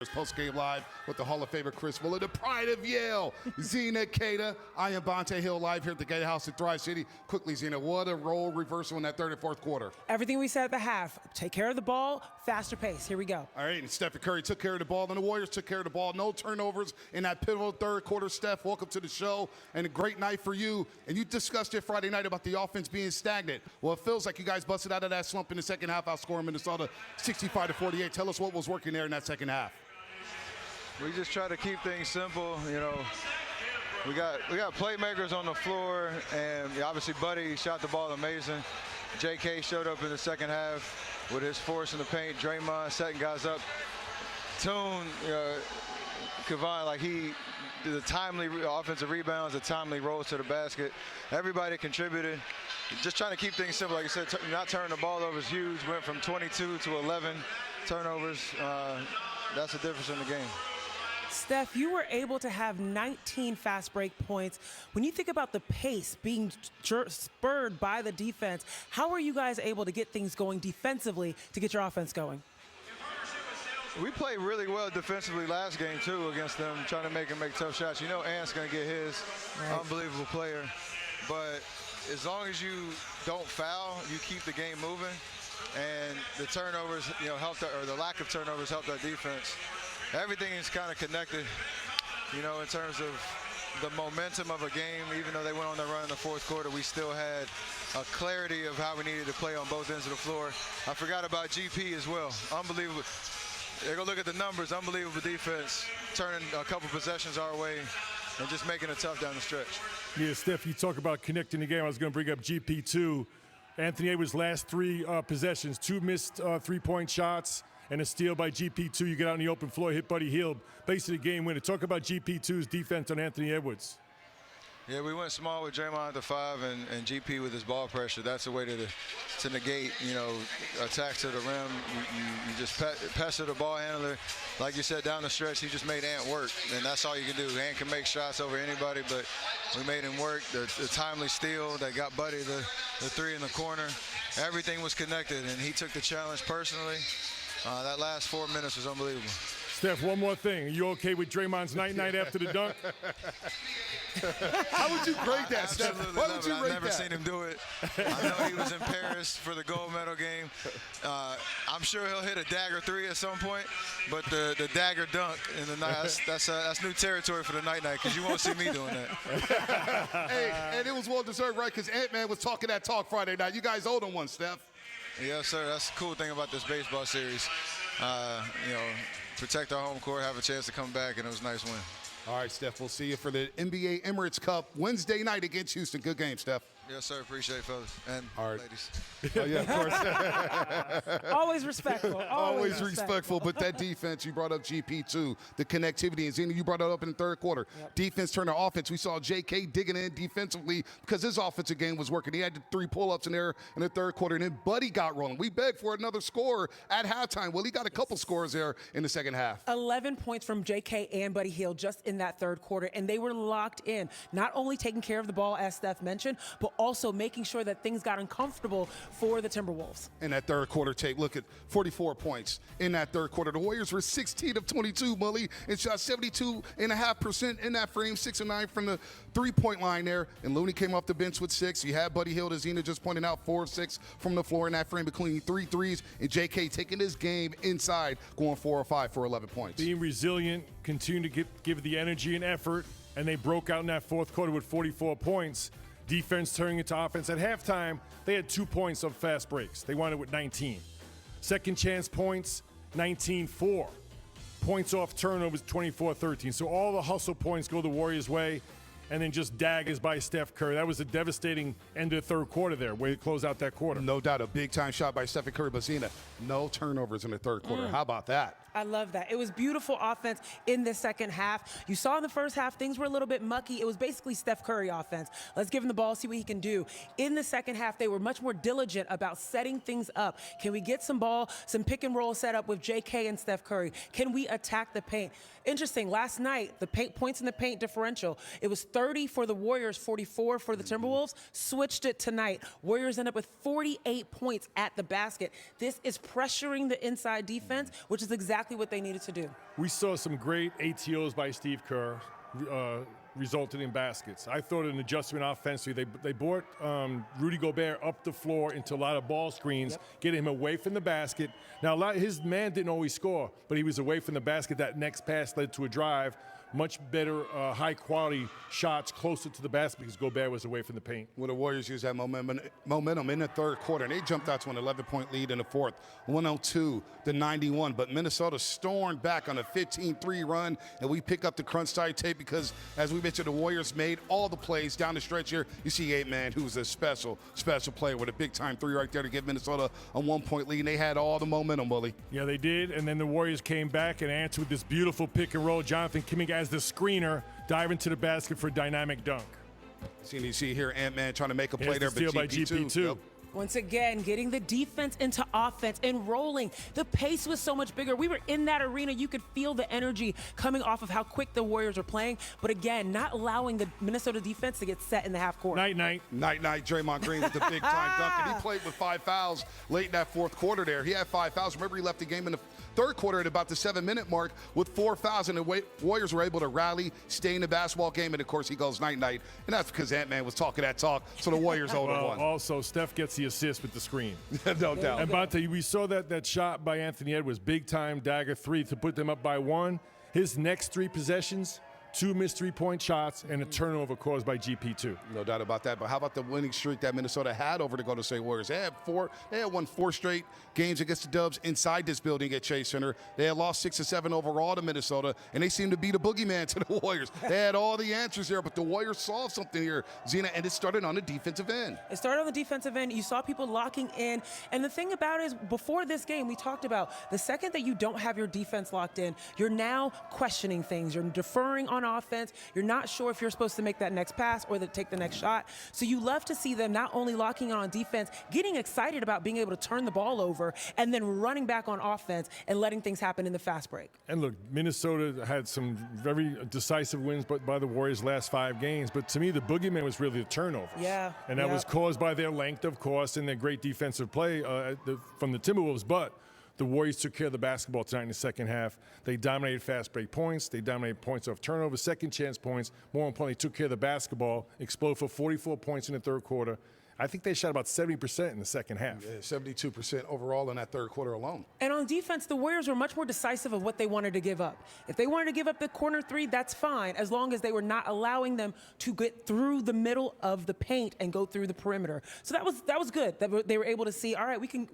Post-game live with the Hall of Famer Chris Fuller, the pride of Yale, Zina Keita. I am Bonta Hill live here at the Gatehouse at Thrive City. Quickly, Zina, what a role reversal in that third and fourth quarter. Everything we said at the half. Take care of the ball, faster pace. Here we go. All right, and Stephen Curry took care of the ball. Then the Warriors took care of the ball. No turnovers in that pivotal third quarter. Steph, welcome to the show, and a great night for you. And you discussed it Friday night about the offense being stagnant. Well, it feels like you guys busted out of that slump in the second half, outscoring Minnesota 65-48. Tell us what was working there in that second half. We just try to keep things simple. You know, we got playmakers on the floor, and obviously Buddy shot the ball amazing. J.K. showed up in the second half with his force in the paint. Draymond setting guys up. Toon, Kevon, like the timely offensive rebounds, the timely rolls to the basket. Everybody contributed. Just trying to keep things simple. Like I said, not turning the ball over is huge. Went from 22 to 11 turnovers. That's the difference in the game. Steph, you were able to have 19 fast break points. When you think about the pace being spurred by the defense, how are you guys able to get things going defensively to get your offense going? We played really well defensively last game, too, against them, trying to make them make tough shots. You know Ant's going to get his. Right. Unbelievable player. But as long as you don't foul, you keep the game moving. And the turnovers, or the lack of turnovers helped our defense. Everything is kind of connected, in terms of the momentum of a game. Even though they went on their run in the fourth quarter, we still had a clarity of how we needed to play on both ends of the floor. I forgot about GP as well. Unbelievable. They're going to look at the numbers. Unbelievable defense, turning a couple possessions our way and just making it tough down the stretch. Yeah, Steph, you talk about connecting the game. I was going to bring up GP too. Anthony Edwards' last three possessions, 2 missed three-point shots, and a steal by GP2. You get out on the open floor, hit Buddy Hield, basically game winner. Talk about GP2's defense on Anthony Edwards. Yeah, we went small with Draymond at the 5 and GP with his ball pressure. That's a way to negate, attacks to the rim. You just pester the ball handler. Like you said, down the stretch, he just made Ant work, and that's all you can do. Ant can make shots over anybody, but we made him work. The timely steal that got Buddy the 3 in the corner. Everything was connected, and he took the challenge personally. That last 4 minutes was unbelievable. Steph, one more thing. Are you okay with Draymond's night-night after the dunk? How would you grade that, Steph? Why would you rate that? I've never seen him do it. I know he was in Paris for the gold medal game. I'm sure he'll hit a dagger 3 at some point, but the dagger dunk in the night, that's new territory for the night-night, because you won't see me doing that. Hey, and it was well-deserved, right, because Ant-Man was talking that talk Friday night. You guys owed him one, Steph. Yes, sir. That's the cool thing about this baseball series. Protect our home court, have a chance to come back, and it was a nice win. All right, Steph, we'll see you for the NBA Emirates Cup Wednesday night against Houston. Good game, Steph. Yes, sir. Appreciate it, fellas. And ladies. Oh, yeah, of course. Always respectful. Always respectful. But that defense, you brought up GP2, the connectivity. And Zena, you brought it up in the third quarter. Yep. Defense turned to offense. We saw J.K. digging in defensively because his offensive game was working. He had the 3 pull-ups in there in the third quarter. And then Buddy got rolling. We begged for another score at halftime. Well, he got a couple scores there in the second half. 11 points from J.K. and Buddy Hield just in that third quarter. And they were locked in, not only taking care of the ball, as Steph mentioned, but also making sure that things got uncomfortable for the Timberwolves. In that third quarter tape, look at 44 points in that third quarter. The Warriors were 16 of 22, Mully, and shot 72.5% in that frame, 6 of 9 from the three-point line there. And Looney came off the bench with 6. You had Buddy Hield, as Zena just pointed out, 4 of 6 from the floor in that frame, including 3 threes. And J.K. taking his game inside, going 4 of 5 for 11 points. Being resilient, continue to give the energy and effort, and they broke out in that fourth quarter with 44 points. Defense turning into offense. At halftime, they had 2 points of fast breaks. They won it with 19. Second chance points, 19-4. Points off turnovers, 24-13. So all the hustle points go the Warriors' way, and then just daggers by Steph Curry. That was a devastating end of the third quarter there, way to close out that quarter. No doubt, a big-time shot by Stephen Curry. But Zena, no turnovers in the third quarter. How about that? I love that. It was beautiful offense in the second half. You saw in the first half, things were a little bit mucky. It was basically Steph Curry offense. Let's give him the ball, see what he can do. In the second half, they were much more diligent about setting things up. Can we get some ball, some pick and roll set up with J.K. and Steph Curry? Can we attack the paint? Interesting, last night, the points in the paint differential, it was 30 for the Warriors, 44 for the Timberwolves. Switched it tonight. Warriors end up with 48 points at the basket. This is pressuring the inside defense, which is exactly what they needed to do. We saw some great ATOs by Steve Kerr, resulted in baskets. I thought an adjustment offensively. They brought Rudy Gobert up the floor into a lot of ball screens, getting him away from the basket. Now, his man didn't always score, but he was away from the basket. That next pass led to a drive. Much better, high-quality shots closer to the basket because Gobert was away from the paint. Well, the Warriors used that momentum in the third quarter, and they jumped out to an 11-point lead in the fourth, 102-91. But Minnesota stormed back on a 15-3 run, and we pick up the crunch time tape because, as we mentioned, the Warriors made all the plays down the stretch here. You see Eight-Man, who's a special player with a big-time three right there to give Minnesota a 1-point lead, and they had all the momentum, Bully. Yeah, they did, and then the Warriors came back and answered with this beautiful pick-and-roll. Jonathan Kimming as the screener, diving to the basket for a dynamic dunk. You see here Ant-Man trying to make a play Here's there, the steal by but GP2. GP2. Once again, getting the defense into offense and rolling. The pace was so much bigger. We were in that arena. You could feel the energy coming off of how quick the Warriors were playing. But again, not allowing the Minnesota defense to get set in the half court. Night. Draymond Green with the big-time dunk. And he played with 5 fouls late in that fourth quarter there. He had 5 fouls. Remember, he left the game in the third quarter at about the 7-minute mark with 4 fouls. And the Warriors were able to rally, stay in the basketball game. And, of course, he goes night-night. And that's because Ant-Man was talking that talk. So the Warriors hold one. Also, Steph gets the assist with the screen. No doubt. And Bonta, we saw that shot by Anthony Edwards, big-time dagger 3 to put them up by 1. His next 3 possessions, 2 missed 3-point shots, and a turnover caused by GP2. No doubt about that. But how about the winning streak that Minnesota had over the Golden State Warriors? They had won 4 straight games against the Dubs inside this building at Chase Center. They had lost 6 or 7 overall to Minnesota, and they seemed to be the boogeyman to the Warriors. They had all the answers there, but the Warriors solved something here, Zena, and it started on the defensive end. It started on the defensive end. You saw people locking in. And the thing about it is, before this game, we talked about the second that you don't have your defense locked in, you're now questioning things. You're deferring on offense. You're not sure if you're supposed to make that next pass or take the next shot. So you love to see them not only locking in on defense, getting excited about being able to turn the ball over, and then running back on offense and letting things happen in the fast break. And look, Minnesota had some very decisive wins by the Warriors' last 5 games. But to me, the boogeyman was really the turnovers. Yeah. And that was caused by their length, of course, and their great defensive play from the Timberwolves. But the Warriors took care of the basketball tonight in the second half. They dominated fast break points. They dominated points off turnovers, second chance points. More importantly, took care of the basketball, exploded for 44 points in the third quarter. I think they shot about 70% in the second half. Yeah, 72% overall in that third quarter alone. And on defense, the Warriors were much more decisive of what they wanted to give up. If they wanted to give up the corner 3, that's fine, as long as they were not allowing them to get through the middle of the paint and go through the perimeter. So that was good. That they were able to see, all right, we can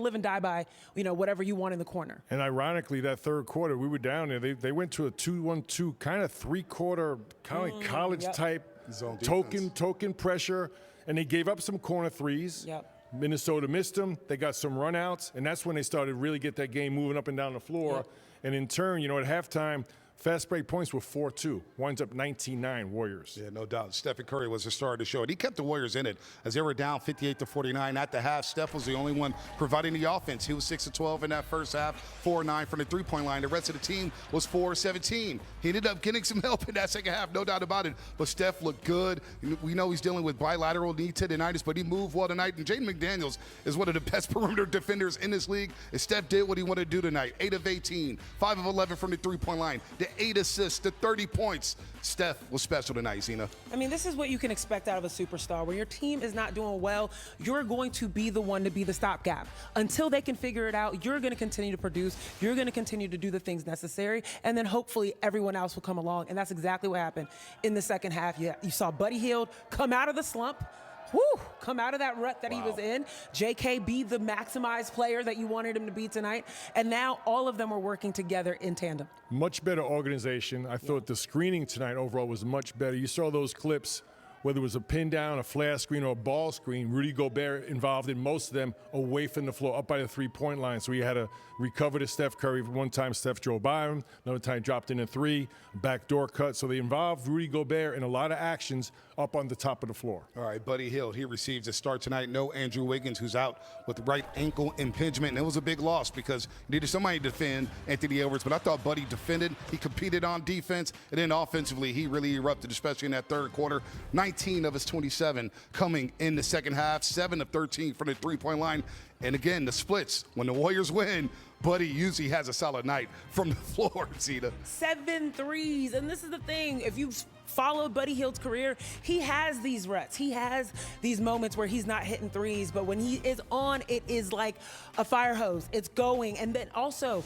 live and die by, whatever you want in the corner. And ironically, that third quarter, we were down there. They went to a 2-1-2 kind of 3-quarter, kind of college type Zone token pressure. And they gave up some corner 3s. Yep. Minnesota missed them. They got some runouts, and that's when they started really get that game moving up and down the floor. Yep. And in turn, at halftime, fast break points were 4-2. Winds up 19-9 Warriors. Yeah, no doubt. Stephen Curry was the star of the show, and he kept the Warriors in it as they were down 58-49 at the half. Steph was the only one providing the offense. He was 6-12 in that first half, 4-9 from the three-point line. The rest of the team was 4-17. He ended up getting some help in that second half, no doubt about it. But Steph looked good. We know he's dealing with bilateral knee tendonitis, but he moved well tonight. And Jaden McDaniels is one of the best perimeter defenders in this league. And Steph did what he wanted to do tonight. 8 of 18, 5 of 11 from the three-point line. The 8 assists, the 30 points. Steph was special tonight, Zena. I mean, this is what you can expect out of a superstar. When your team is not doing well, you're going to be the one to be the stopgap. Until they can figure it out, you're going to continue to produce. You're going to continue to do the things necessary. And then hopefully everyone else will come along. And that's exactly what happened in the second half. You saw Buddy Hield come out of the slump. Come out of that rut that he was in. JK be the maximized player that you wanted him to be tonight. And now all of them are working together in tandem. Much better organization. I thought the screening tonight overall was much better. You saw those clips whether it was a pin down, a flare screen, or a ball screen, Rudy Gobert involved in most of them away from the floor, up by the three-point line. So he had to recover to Steph Curry. One time Steph drove by him, another time dropped in a three, backdoor cut. So they involved Rudy Gobert in a lot of actions up on the top of the floor. All right, Buddy Hield, he receives a start tonight. No Andrew Wiggins, who's out with right ankle impingement. And it was a big loss because you needed somebody to defend Anthony Edwards. But I thought Buddy defended. He competed on defense. And then offensively, he really erupted, especially in that third quarter. 19 of his 27 coming in the second half. 7 of 13 from the three-point line. And again, the splits. When the Warriors win, Buddy usually has a solid night from the floor, Zeta. 7 threes. And this is the thing. If you've followed Buddy Hield's career, he has these ruts. He has these moments where he's not hitting threes, but when he is on, it is like a fire hose. It's going. And then also,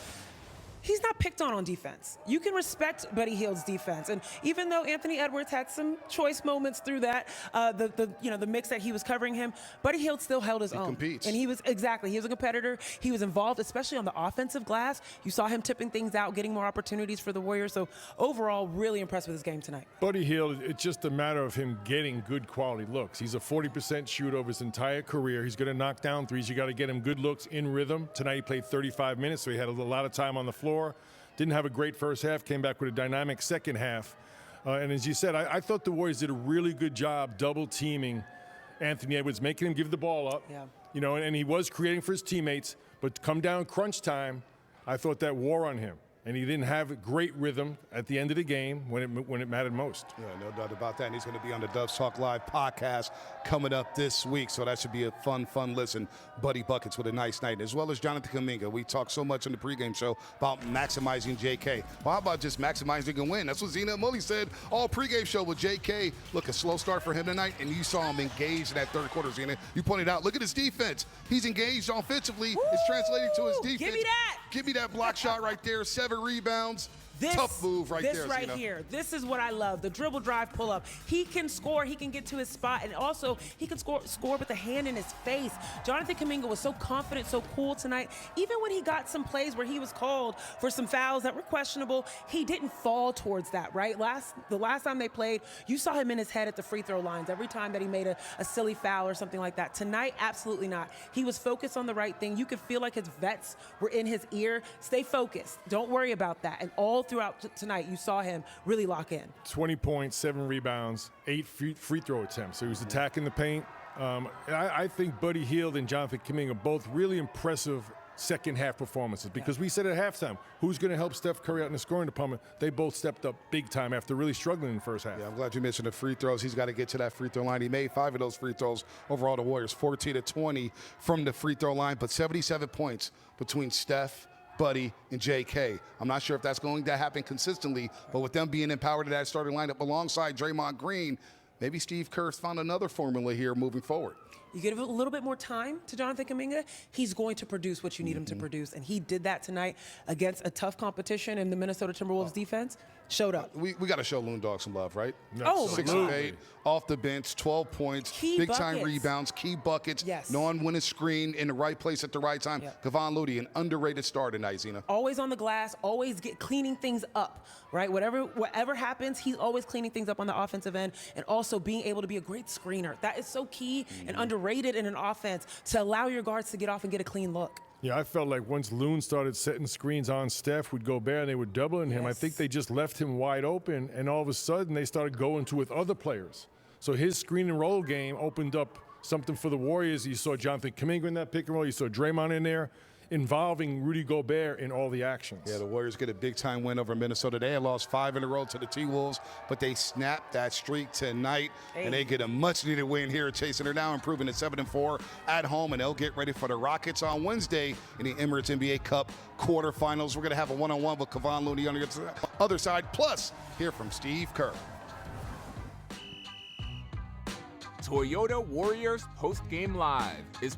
he's not picked on defense. You can respect Buddy Hield's defense, and even though Anthony Edwards had some choice moments through that, the mix that he was covering him, Buddy Hield still held his own. Competes. And he was a competitor. He was involved, especially on the offensive glass. You saw him tipping things out, getting more opportunities for the Warriors. So overall, really impressed with his game tonight. Buddy Hield, it's just a matter of him getting good quality looks. He's a 40% shooter over his entire career. He's going to knock down threes. You got to get him good looks in rhythm. Tonight he played 35 minutes, so he had a lot of time on the floor. Didn't have a great first half, came back with a dynamic second half. And as you said, I thought the Warriors did a really good job double teaming Anthony Edwards, making him give the ball up. Yeah. And he was creating for his teammates, but come down crunch time, I thought that wore on him. And he didn't have great rhythm at the end of the game when it mattered most. Yeah, no doubt about that. And he's going to be on the Dubs Talk Live podcast coming up this week. So that should be a fun listen. Buddy Buckets with a nice night, as well as Jonathan Kuminga. We talked so much on the pregame show about maximizing JK. Well, how about just maximizing a win? That's what Zena Mully said all pregame show with JK. Look, a slow start for him tonight, and you saw him engaged in that third quarter, Zena. You pointed out, look at his defense. He's engaged offensively. Woo! It's translating to his defense. Give me that. Give me that block shot right there. 7 rebounds. Tough move right there. This right here. This is what I love. The dribble drive pull up. He can score. He can get to his spot. And also, he can score with a hand in his face. Jonathan Kuminga was so confident, so cool tonight. Even when he got some plays where he was called for some fouls that were questionable, he didn't fall towards that, right? The last time they played, you saw him in his head at the free throw lines every time that he made a silly foul or something like that. Tonight, absolutely not. He was focused on the right thing. You could feel like his vets were in his ear. Stay focused. Don't worry about that. And all throughout tonight, you saw him really lock in. 20 points, 7 rebounds, 8 free throw attempts. So he was attacking the paint. I think Buddy Hield and Jonathan Kuminga both really impressive second half performances, because we said at halftime, who's going to help Steph Curry out in the scoring department? They both stepped up big time after really struggling in the first half. Yeah, I'm glad you mentioned the free throws. He's got to get to that free throw line. He made 5 of those free throws. Overall, the Warriors 14 of 20 from the free throw line, but 77 points between Steph, Buddy, and JK. I'm not sure if that's going to happen consistently, but with them being empowered to that starting lineup alongside Draymond Green, maybe Steve Kerr's found another formula here moving forward. You give a little bit more time to Jonathan Kuminga, he's going to produce what you need him to produce. And he did that tonight against a tough competition in the Minnesota Timberwolves defense. Showed up. We got to show Loon Dog some love, right? Oh, 6 of 8 off the bench, 12 points, Key big time buckets. rebounds, key buckets, Yes. knowing when to screen in the right place at the right time. Yeah. Kevon Looney, an underrated star tonight, Zena. Always on the glass, always cleaning things up, right? Whatever happens, he's always cleaning things up on the offensive end, and also being able to be a great screener. That is so key and underrated in an offense, to allow your guards to get off and get a clean look. Yeah, I felt like once Loon started setting screens on Steph with Gobert and they were doubling him, I Yes. think they just left him wide open, and all of a sudden they started going to with other players. So his screen and roll game opened up something for the Warriors. You saw Jonathan Kuminga in that pick and roll. You saw Draymond in there, involving Rudy Gobert in all the actions. Yeah, the Warriors get a big-time win over Minnesota. They had lost 5 in a row to the T-Wolves, but they snapped that streak tonight, and they get a much-needed win here, chasing her now, improving to 7-4 at home, and they'll get ready for the Rockets on Wednesday in the Emirates NBA Cup quarterfinals. We're going to have a one-on-one with Kevon Looney on the other side, plus hear from Steve Kerr. Toyota Warriors Post Game Live is